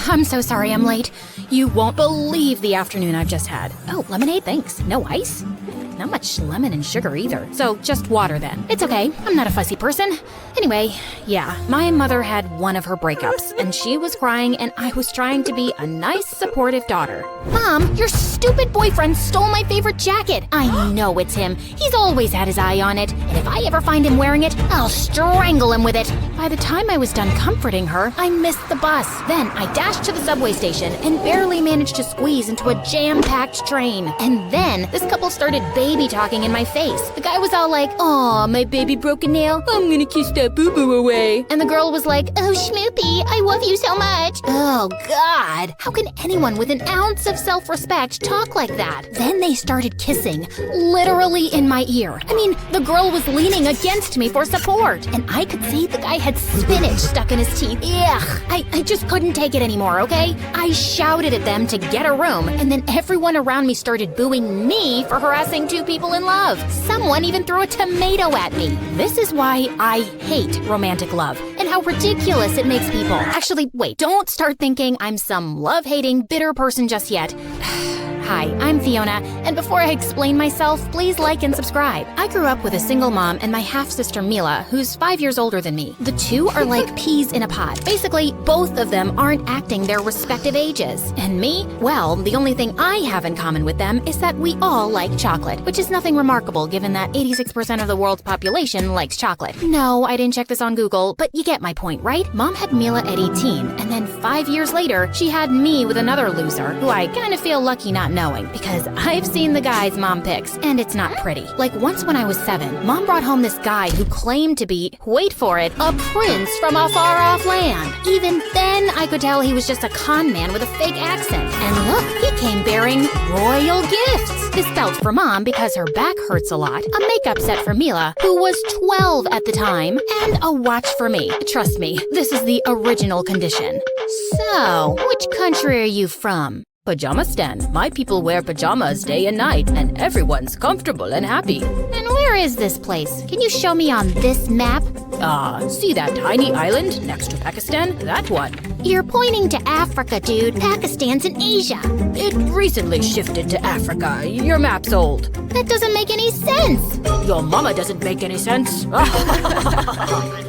I'm so sorry I'm late. You won't believe the afternoon I've just had. Oh, lemonade, thanks. No ice? Not much lemon and sugar either, so just water then. It's okay, I'm not a fussy person. Anyway, yeah, my mother had one of her breakups, and she was crying, and I was trying to be a nice, supportive daughter. Mom, your stupid boyfriend stole my favorite jacket. I know it's him. He's always had his eye on it, and if I ever find him wearing it, I'll strangle him with it. By the time I was done comforting her, I missed the bus. Then I dashed to the subway station and barely managed to squeeze into a jam-packed train. And then this couple started baby talking in my face. The guy was all like, "Aw, my baby broke a nail. I'm gonna kiss that boo-boo away." And the girl was like, "Oh, Schmoopy, I love you so much." Oh, God. How can anyone with an ounce of self-respect talk like that? Then they started kissing, literally in my ear. I mean, the girl was leaning against me for support, and I could see the guy had spinach stuck in his teeth. Ugh, I just couldn't take it anymore, okay? I shouted at them to get a room, and then everyone around me started booing me for harassing two people in love. Someone even threw a tomato at me. This is why I hate romantic love, and how ridiculous it makes people. Actually, wait, don't start thinking I'm some love-hating, bitter person just yet. Hi, I'm Fiona, and before I explain myself, please like and subscribe. I grew up with a single mom and my half-sister Mila, who's 5 years older than me. The two are like peas in a pod. Basically, both of them aren't acting their respective ages. And me? Well, the only thing I have in common with them is that we all like chocolate, which is nothing remarkable given that 86% of the world's population likes chocolate. No, I didn't check this on Google, but you get my point, right? Mom had Mila at 18, and then 5 years later, she had me with another loser, who I kind of feel lucky not knowing, because I've seen the guys Mom picks, and it's not pretty. Like once when I was 7, Mom brought home this guy who claimed to be, wait for it, a prince from a far-off land. Even then, I could tell he was just a con man with a fake accent. And look, he came bearing royal gifts. This belt for Mom because her back hurts a lot, a makeup set for Mila, who was 12 at the time, and a watch for me. Trust me, this is the original condition. So, which country are you from? Pajamistan. My people wear pajamas day and night, and everyone's comfortable and happy. And where is this place? Can you show me on this map? See that tiny island next to Pakistan? That one. You're pointing to Africa, dude. Pakistan's in Asia. It recently shifted to Africa. Your map's old. That doesn't make any sense. Your mama doesn't make any sense.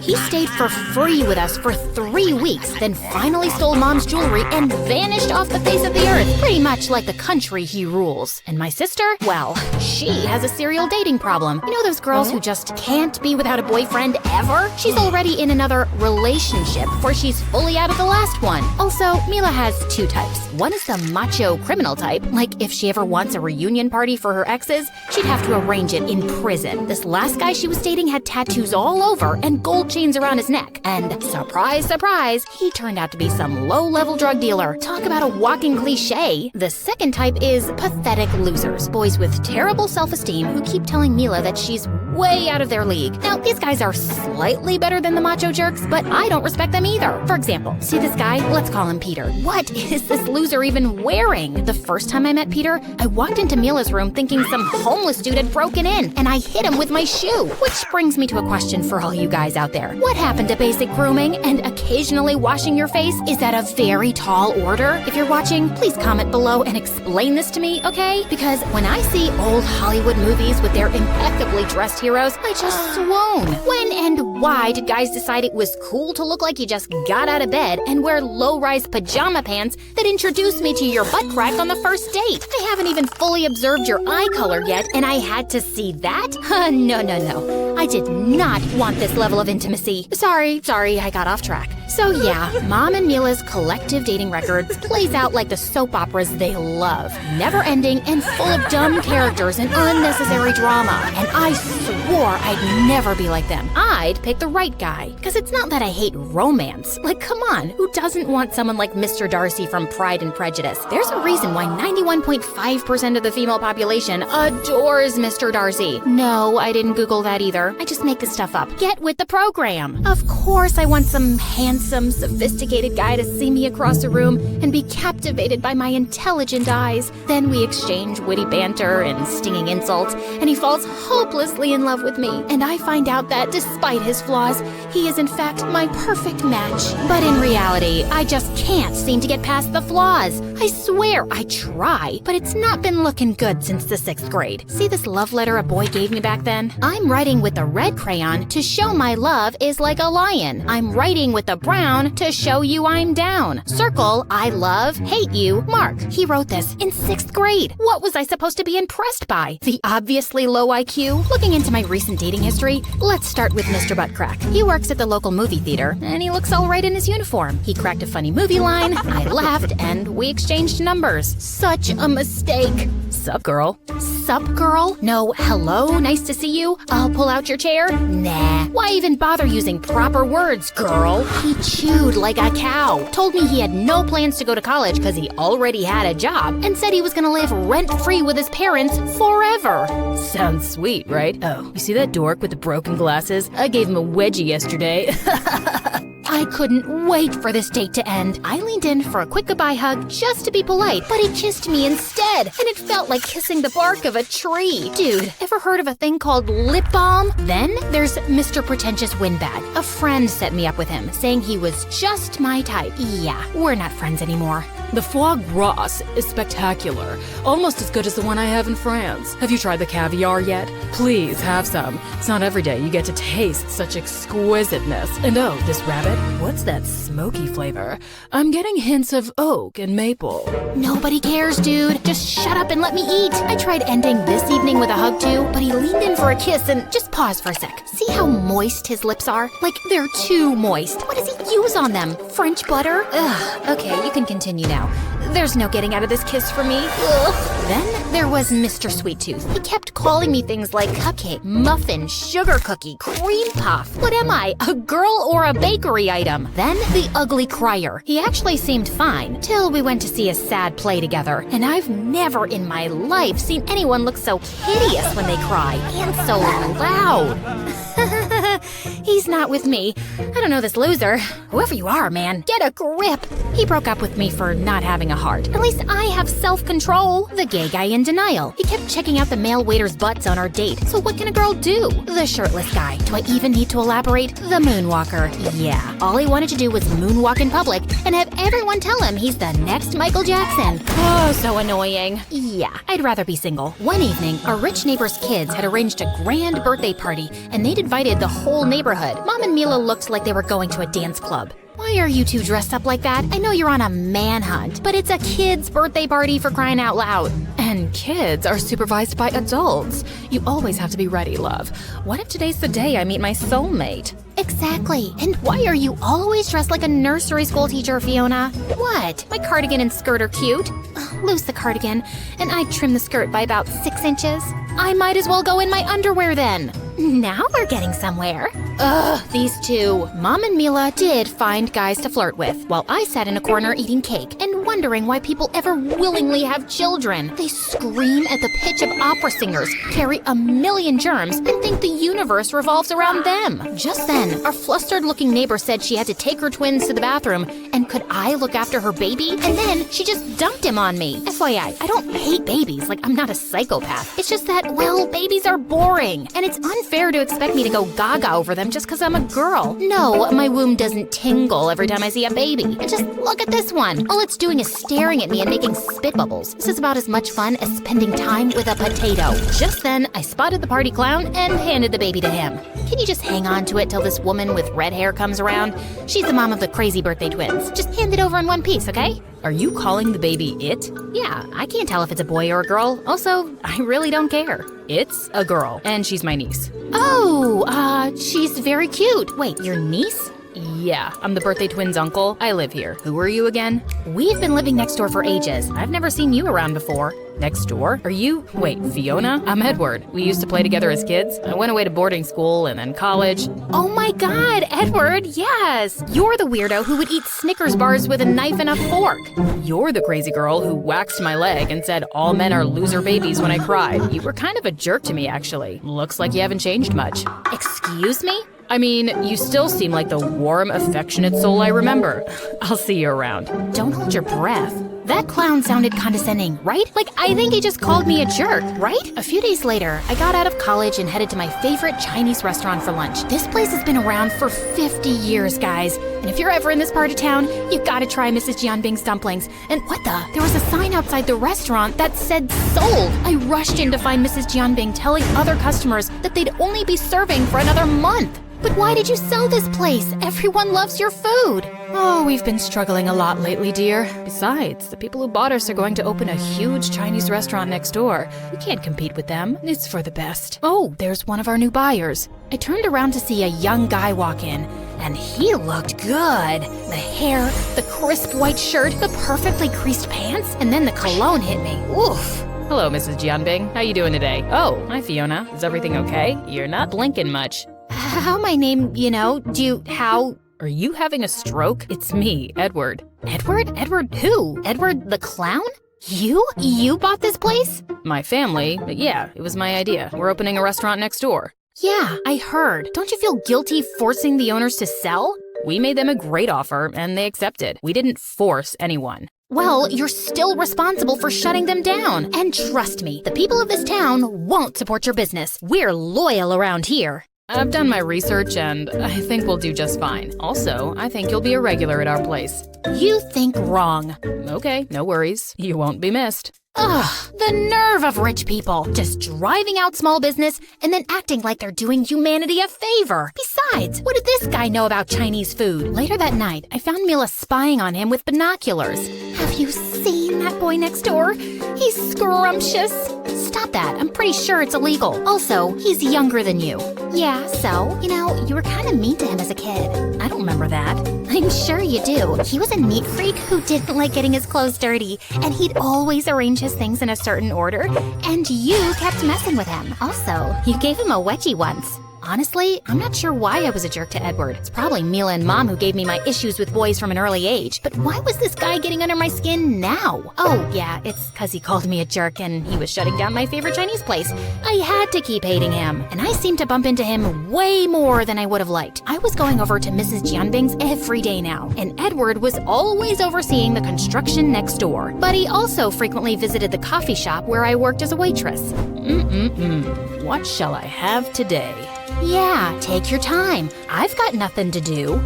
He stayed for free with us for 3 weeks, then finally stole Mom's jewelry and vanished off the face of the earth. Pretty much like the country he rules. And my sister? Well, she has a serial dating problem. You know those girls who just can't be without a boyfriend ever? She's already in another relationship before she's fully out of the last one. Also, Mila has 2 types. One is the macho criminal type, like if she ever wants a reunion party for her exes, she'd have to arrange it in prison. This last guy she was dating had tattoos all over and gold chains around his neck. And surprise, surprise, he turned out to be some low-level drug dealer. Talk about a walking cliche. The second type is pathetic losers. Boys with terrible self-esteem who keep telling Mila that she's way out of their league. Now, these guys are slightly better than the macho jerks, but I don't respect them either. For example, see this guy? Let's call him Peter. What is this loser even wearing? The first time I met Peter, I walked into Mila's room thinking some homeless dude had broken in, and I hit him with my shoe. Which brings me to a question for all you guys out there. What happened to basic grooming and occasionally washing your face? Is that a very tall order? If you're watching, please comment below and explain this to me, okay? Because when I see old Hollywood movies with their impeccably dressed heroes, I just swoon. When and why did guys decide it was cool to look like you just got out of bed and wear low-rise pajama pants that introduced me to your butt crack on the first date? I haven't even fully observed your eye color yet, and I had to see that? No. I did not want this level of intimacy. Sorry, I got off track. So yeah, Mom and Mila's collective dating record plays out like the soap operas they love. Never-ending and full of dumb characters and unnecessary drama. And I swore I'd never be like them. I'd pick the right guy. Because it's not that I hate romance. Like, come on, who doesn't want someone like Mr. Darcy from Pride and Prejudice? There's a reason why 91.5% of the female population adores Mr. Darcy. No, I didn't Google that either. I just make this stuff up. Get with the program. Of course I want some handsome, sophisticated guy to see me across the room and be captivated by my intelligent eyes. Then we exchange witty banter and stinging insults, and he falls hopelessly in love love with me, and I find out that, despite his flaws, he is in fact my perfect match. But in reality, I just can't seem to get past the flaws. I swear I try, but it's not been looking good since the 6th grade. See this love letter a boy gave me back then? I'm writing with the red crayon to show my love is like a lion. I'm writing with the brown to show you I'm down. Circle, I love, hate you, Mark. He wrote this in 6th grade. What was I supposed to be impressed by? The obviously low IQ? Looking into my recent dating history, let's start with Mr. Buttcrack. He works at the local movie theater, and he looks all right in his uniform. He cracked a funny movie line, I laughed, and we exchanged numbers. Such a mistake. Sup, girl? Sup, girl? No, hello, nice to see you. I'll pull out your chair? Nah. Why even bother using proper words, girl? He chewed like a cow. Told me he had no plans to go to college because he already had a job, and said he was gonna live rent-free with his parents forever. Sounds sweet, right? Oh, you see that dork with the broken glasses? I gave him a wedgie yesterday. I couldn't wait for this date to end. I leaned in for a quick goodbye hug just to be polite, but he kissed me instead, and it felt like kissing the bark of a tree. Dude, ever heard of a thing called lip balm? Then there's Mr. Pretentious Windbag. A friend set me up with him, saying he was just my type. Yeah, we're not friends anymore. The foie gras is spectacular, almost as good as the one I have in France. Have you tried the caviar yet? Please have some. It's not every day you get to taste such exquisiteness. And oh, this rabbit, what's that smoky flavor? I'm getting hints of oak and maple. Nobody cares, dude. Just shut up and let me eat. I tried ending this evening with a hug too, but he leaned in for a kiss and just pause for a sec. See how moist his lips are? Like they're too moist. What does he use on them? French butter? Ugh, okay, you can continue now. There's no getting out of this kiss for me. Ugh. Then there was Mr. Sweet Tooth. He kept calling me things like cupcake, muffin, sugar cookie, cream puff. What am I, a girl or a bakery item? Then the ugly crier. He actually seemed fine, till we went to see a sad play together. And I've never in my life seen anyone look so hideous when they cry, and so loud. He's not with me. I don't know this loser. Whoever you are, man, get a grip. He broke up with me for not having a heart. At least I have self-control. The gay guy in denial. He kept checking out the male waiters' butts on our date. So what can a girl do? The shirtless guy. Do I even need to elaborate? The moonwalker. Yeah. All he wanted to do was moonwalk in public and have everyone tell him he's the next Michael Jackson. Oh, so annoying. Yeah, I'd rather be single. One evening, our rich neighbor's kids had arranged a grand birthday party, and they'd invited the whole neighborhood. Mom and Mila looked like they were going to a dance club. Why are you two dressed up like that? I know you're on a manhunt, but it's a kid's birthday party for crying out loud. And kids are supervised by adults. You always have to be ready, love. What if today's the day I meet my soulmate? Exactly. And why are you always dressed like a nursery school teacher, Fiona? What? My cardigan and skirt are cute. Loose the cardigan, and I'd trim the skirt by about 6 inches. I might as well go in my underwear then. Now we're getting somewhere. Ugh, these two. Mom and Mila did find guys to flirt with, while I sat in a corner eating cake and wondering why people ever willingly have children. They scream at the pitch of opera singers, carry a million germs, and think the universe revolves around them. Just then, our flustered-looking neighbor said she had to take her twins to the bathroom, and could I look after her baby? And then she just dumped him on me. FYI, I don't hate babies, like I'm not a psychopath. It's just that, well, babies are boring, and it's unfair to expect me to go gaga over them just because I'm a girl. No, my womb doesn't tingle every time I see a baby. And just look at this one. All it's doing is staring at me and making spit bubbles. This is about as much fun as spending time with a potato. Just then, I spotted the party clown and handed the baby to him. Can you just hang on to it till this woman with red hair comes around? She's the mom of the crazy birthday twins. Just hand it over in one piece, okay? Are you calling the baby it? Yeah, I can't tell if it's a boy or a girl. Also, I really don't care. It's a girl, and she's my niece. Oh, she's very cute. Wait, your niece? Yeah, I'm the birthday twins' uncle. I live here. Who are you again? We've been living next door for ages. I've never seen you around before. Next door? Are you? Wait, Fiona? I'm Edward. We used to play together as kids. I went away to boarding school and then college. Oh my god, Edward, yes! You're the weirdo who would eat Snickers bars with a knife and a fork. You're the crazy girl who waxed my leg and said all men are loser babies when I cried. You were kind of a jerk to me, actually. Looks like you haven't changed much. Excuse me? I mean, you still seem like the warm, affectionate soul I remember. I'll see you around. Don't hold your breath. That clown sounded condescending, right? Like, I think he just called me a jerk, right? A few days later, I got out of college and headed to my favorite Chinese restaurant for lunch. This place has been around for 50 years, guys. And if you're ever in this part of town, you gotta try Mrs. Jianbing's dumplings. And what the? There was a sign outside the restaurant that said sold. I rushed in to find Mrs. Jianbing telling other customers that they'd only be serving for another month. But why did you sell this place? Everyone loves your food. Oh, we've been struggling a lot lately, dear. Besides, the people who bought us are going to open a huge Chinese restaurant next door. We can't compete with them. It's for the best. Oh, there's one of our new buyers. I turned around to see a young guy walk in, and he looked good. The hair, the crisp white shirt, the perfectly creased pants, and then the cologne hit me. Oof. Hello, Mrs. Jianbing. How you doing today? Oh, hi, Fiona. Is everything okay? You're not blinking much. How my name, how... Are you having a stroke? It's me, Edward. Edward? Edward who? Edward the clown? You bought this place? My family? Yeah, it was my idea. We're opening a restaurant next door. Yeah, I heard. Don't you feel guilty forcing the owners to sell? We made them a great offer, and they accepted. We didn't force anyone. Well, you're still responsible for shutting them down. And trust me, the people of this town won't support your business. We're loyal around here. I've done my research, and I think we'll do just fine. Also, I think you'll be a regular at our place. You think wrong. Okay, no worries. You won't be missed. Ugh, the nerve of rich people, just driving out small business and then acting like they're doing humanity a favor. Besides, what did this guy know about Chinese food? Later that night, I found Mila spying on him with binoculars. Have you seen that boy next door? He's scrumptious. Stop that, I'm pretty sure it's illegal. Also, he's younger than you. Yeah, so, you were kind of mean to him as a kid. I don't remember that. I'm sure you do. He was a neat freak who didn't like getting his clothes dirty, and he'd always arrange his things in a certain order, and you kept messing with him. Also, you gave him a wedgie once. Honestly, I'm not sure why I was a jerk to Edward. It's probably Mila and Mom who gave me my issues with boys from an early age. But why was this guy getting under my skin now? Oh, yeah, it's because he called me a jerk and he was shutting down my favorite Chinese place. I had to keep hating him, and I seemed to bump into him way more than I would have liked. I was going over to Mrs. Jianbing's every day now, and Edward was always overseeing the construction next door. But he also frequently visited the coffee shop where I worked as a waitress. What shall I have today? Yeah, take your time. I've got nothing to do.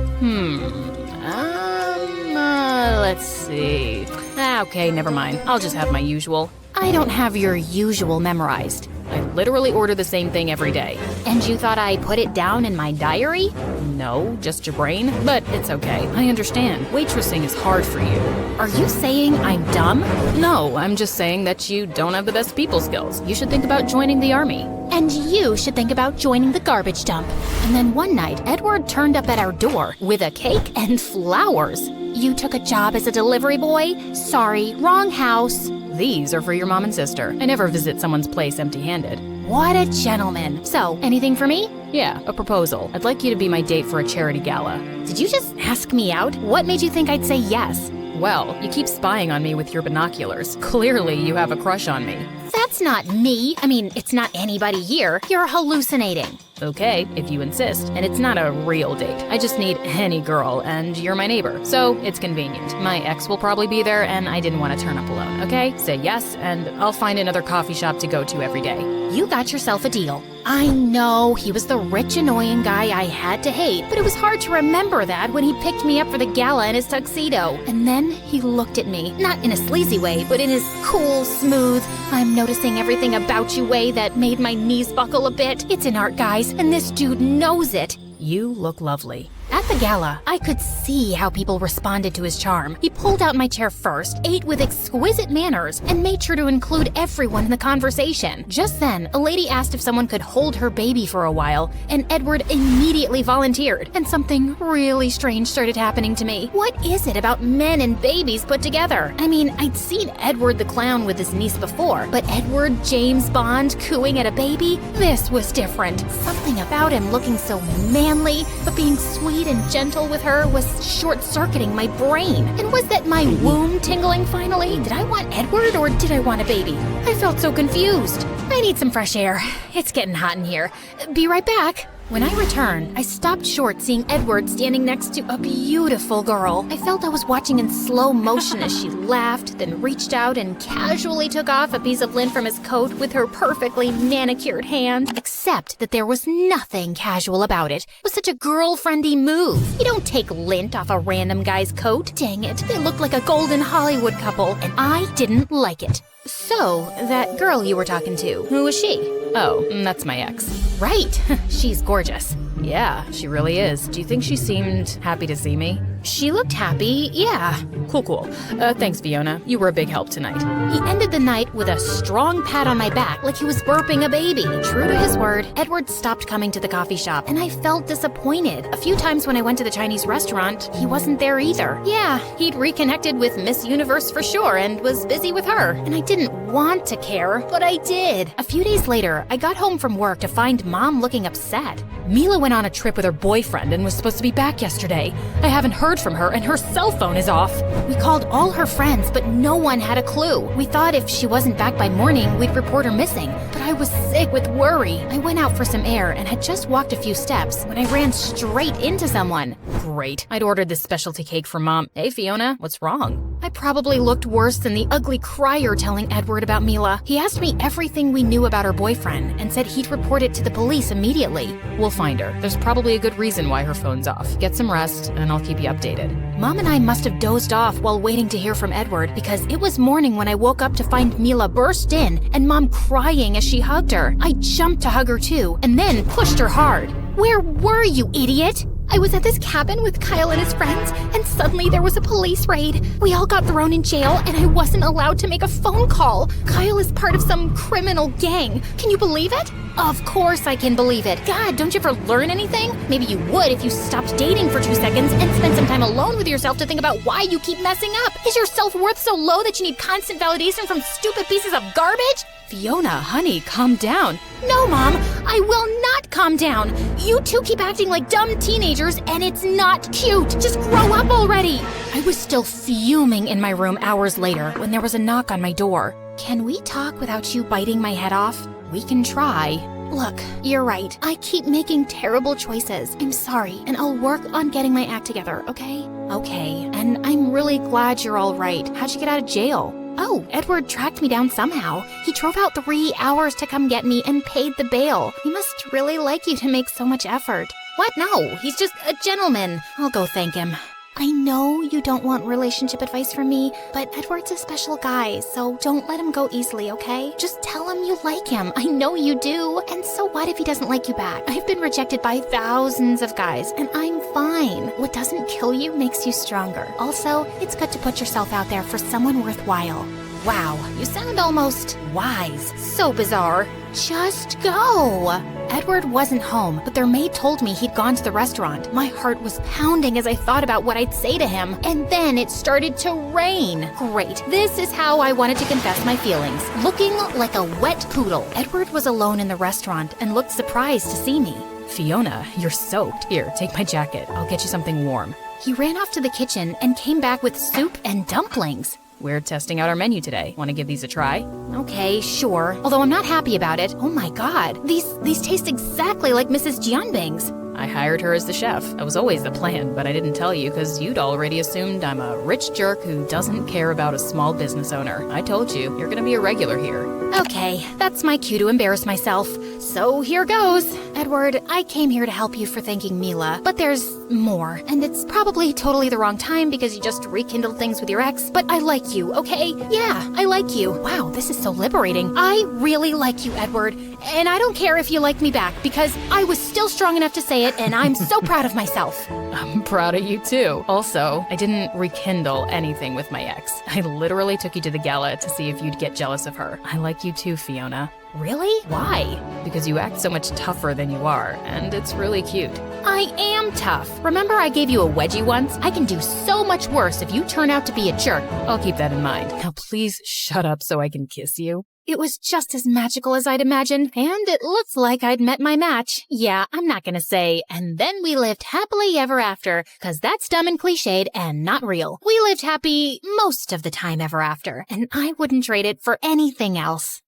Let's see. Okay, never mind. I'll just have my usual. I don't have your usual memorized. I literally order the same thing every day. And you thought I put it down in my diary? No, just your brain. But it's okay. I understand. Waitressing is hard for you. Are you saying I'm dumb? No, I'm just saying that you don't have the best people skills. You should think about joining the army. And you should think about joining the garbage dump. And then one night, Edward turned up at our door with a cake and flowers. You took a job as a delivery boy? Sorry, wrong house. These are for your mom and sister. I never visit someone's place empty-handed. What a gentleman. So, anything for me? Yeah, a proposal. I'd like you to be my date for a charity gala. Did you just ask me out? What made you think I'd say yes? Well, you keep spying on me with your binoculars. Clearly, you have a crush on me. That's not me. I mean, it's not anybody here. You're hallucinating. Okay, if you insist. And it's not a real date. I just need any girl, and you're my neighbor. So, it's convenient. My ex will probably be there, and I didn't want to turn up alone, okay? Say yes, and I'll find another coffee shop to go to every day. You got yourself a deal. I know, he was the rich, annoying guy I had to hate, but it was hard to remember that when he picked me up for the gala in his tuxedo. And then he looked at me, not in a sleazy way, but in his cool, smooth, I'm noticing everything about you way that made my knees buckle a bit. It's an art, guys, and this dude knows it. You look lovely. At the gala, I could see how people responded to his charm. He pulled out my chair first, ate with exquisite manners, and made sure to include everyone in the conversation. Just then, a lady asked if someone could hold her baby for a while, and Edward immediately volunteered, and something really strange started happening to me. What is it about men and babies put together? I mean, I'd seen Edward the clown with his niece before, but Edward James Bond cooing at a baby? This was different. Something about him looking so manly, but being sweet and gentle with her was short-circuiting my brain. And was that my womb tingling finally? Did I want Edward or did I want a baby? I felt so confused. I need some fresh air. It's getting hot in here. Be right back. When I returned, I stopped short seeing Edward standing next to a beautiful girl. I felt I was watching in slow motion as she laughed, then reached out and casually took off a piece of lint from his coat with her perfectly manicured hand. Except that there was nothing casual about it. It was such a girlfriendy move. You don't take lint off a random guy's coat. Dang it, they looked like a golden Hollywood couple, and I didn't like it. So, that girl you were talking to, who was she? Oh, that's my ex. Right, she's gorgeous. Yeah, she really is. Do you think she seemed happy to see me? She looked happy, yeah. Cool. Thanks, Fiona. You were a big help tonight. He ended the night with a strong pat on my back like he was burping a baby. True to his word, Edward stopped coming to the coffee shop, and I felt disappointed. A few times when I went to the Chinese restaurant, he wasn't there either. Yeah, he'd reconnected with Miss Universe for sure and was busy with her. And I didn't want to care, but I did. A few days later, I got home from work to find Mom looking upset. Mila went on a trip with her boyfriend and was supposed to be back yesterday. I haven't heard from her, and her cell phone is off. We called all her friends, but no one had a clue. We thought if she wasn't back by morning, we'd report her missing. But I was sick with worry. I went out for some air and had just walked a few steps when I ran straight into someone. Great. I'd ordered this specialty cake for Mom. Hey, Fiona, what's wrong? I probably looked worse than the ugly crier telling Edward about Mila. He asked me everything we knew about her boyfriend and said he'd report it to the police immediately. We'll find her. There's probably a good reason why her phone's off. Get some rest, and I'll keep you updated. Mom and I must have dozed off while waiting to hear from Edward because it was morning when I woke up to find Mila burst in and Mom crying as she hugged her. I jumped to hug her too and then pushed her hard. Where were you, idiot? I was at this cabin with Kyle and his friends, and suddenly there was a police raid. We all got thrown in jail, and I wasn't allowed to make a phone call. Kyle is part of some criminal gang. Can you believe it? Of course I can believe it. God, don't you ever learn anything? Maybe you would if you stopped dating for 2 seconds and spent some time alone with yourself to think about why you keep messing up. Is your self-worth so low that you need constant validation from stupid pieces of garbage? Fiona, honey, calm down. No, Mom, I will not calm down. You two keep acting like dumb teenagers, and it's not cute. Just grow up already. I was still fuming in my room hours later when there was a knock on my door. Can we talk without you biting my head off? We can try. Look, you're right. I keep making terrible choices. I'm sorry, and I'll work on getting my act together, okay? Okay, and I'm really glad you're all right. How'd you get out of jail? Oh, Edward tracked me down somehow. He drove out 3 hours to come get me and paid the bail. He must really like you to make so much effort. What? No, he's just a gentleman. I'll go thank him. I know you don't want relationship advice from me, but Edward's a special guy, so don't let him go easily, okay? Just tell him you like him. I know you do. And so what if he doesn't like you back? I've been rejected by thousands of guys, and I'm fine. What doesn't kill you makes you stronger. Also, it's good to put yourself out there for someone worthwhile. Wow, you sound almost wise. So bizarre. Just go. Edward wasn't home, but their maid told me he'd gone to the restaurant. My heart was pounding as I thought about what I'd say to him, and then it started to rain. Great. This is how I wanted to confess my feelings. Looking like a wet poodle. Edward was alone in the restaurant and looked surprised to see me. Fiona, you're soaked. Here, take my jacket. I'll get you something warm. He ran off to the kitchen and came back with soup and dumplings. We're testing out our menu today. Want to give these a try? Okay, sure. Although I'm not happy about it. Oh my god. These taste exactly like Mrs. Jianbing's. I hired her as the chef. That was always the plan, but I didn't tell you because you'd already assumed I'm a rich jerk who doesn't care about a small business owner. I told you, you're gonna be a regular here. Okay, that's my cue to embarrass myself. So here goes. Edward, I came here to help you for thanking Mila, but there's more. And it's probably totally the wrong time because you just rekindled things with your ex, but I like you, okay? Yeah, I like you. Wow, this is so liberating. I really like you, Edward, and I don't care if you like me back because I was still strong enough to say it, and I'm so proud of myself. I'm proud of you too. Also, I didn't rekindle anything with my ex. I literally took you to the gala to see if you'd get jealous of her. I like you too, Fiona. Really? Why? Because you act so much tougher than you are, and it's really cute. I am tough. Remember I gave you a wedgie once? I can do so much worse if you turn out to be a jerk. I'll keep that in mind. Now please shut up so I can kiss you. It was just as magical as I'd imagined, and it looks like I'd met my match. Yeah, I'm not gonna say, and then we lived happily ever after, cause that's dumb and cliched and not real. We lived happy most of the time ever after, and I wouldn't trade it for anything else.